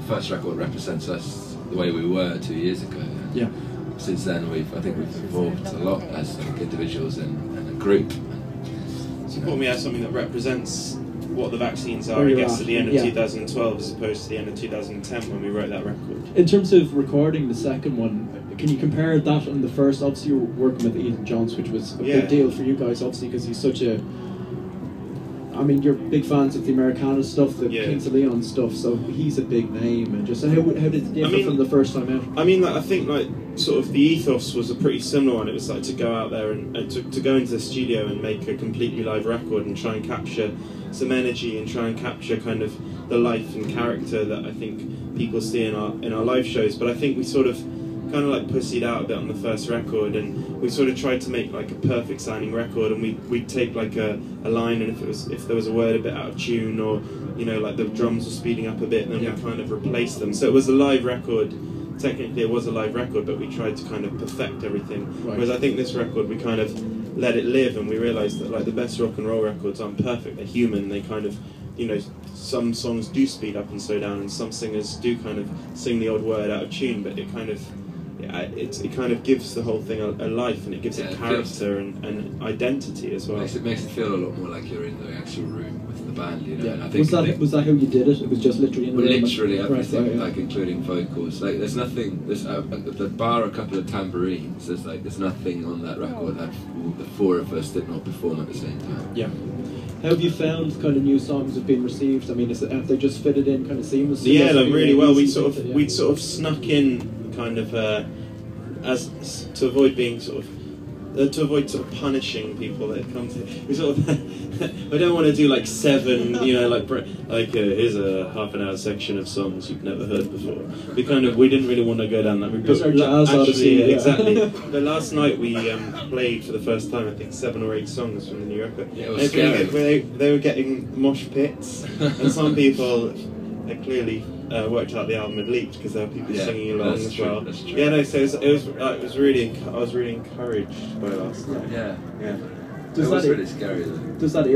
first record represents us the way we were 2 years ago. Yeah. Since then, I think we've evolved a lot as like individuals and a group. So you put me as something that represents what the Vaccines are, Where I you're guess, at, at the end of yeah. 2012 as opposed to the end of 2010 when we wrote that record. In terms of recording the second one, can you compare that and the first? Obviously, you were working with Ethan Johns, which was a big deal for you guys, obviously, because he's such a... I mean, you're big fans of the Americana stuff, the Kings of Leon stuff, so he's a big name. And just how did it differ from the first time out? I mean, like, I think like sort of the ethos was a pretty similar one. It was like to go out there and to go into the studio and make a completely live record and try and capture some energy and try and capture kind of the life and character that I think people see in our live shows. But I think we sort of kind of like pussied out a bit on the first record, and we sort of tried to make like a perfect sounding record, and we'd take like a line, and if there was a word a bit out of tune, or you know, like the drums were speeding up a bit, then we kind of replaced them. So it was a live record. Technically it was a live record, but we tried to kind of perfect everything. Right. Whereas I think this record, we kind of let it live, and we realised that like the best rock and roll records aren't perfect, they're human. They kind of, you know, some songs do speed up and slow down, and some singers do kind of sing the odd word out of tune, but it kind of it kind of gives the whole thing a life, and it gives it character and identity as well. It makes it feel a lot more like you're in the actual room with the band, you know. Yeah. And I think was that how you did it? It was just literally in the room? Literally everything, right, like including vocals. Like there's nothing. There's the bar a couple of tambourines. There's nothing on that record that the four of us did not perform at the same time. Yeah. How have you found kind of new songs have been received? I mean, have they just fitted in kind of seamlessly? Yeah, like really well. We'd sort of snuck in kind of as to avoid being sort of punishing people that come to. We sort of I don't want to do like 7, you know, like here's a half-an-hour section of songs you've never heard before. We didn't really want to go down that route. Because our jazz odyssey, exactly. But last night we played for the first time, I think 7 or 8 songs from the new record. Yeah, it was scary. They were getting mosh pits, and some people clearly worked out the album had leaked because there were people singing along as well. That's true. Yeah, no. So I was really encouraged by last night. Yeah. Does it was really scary though. Does that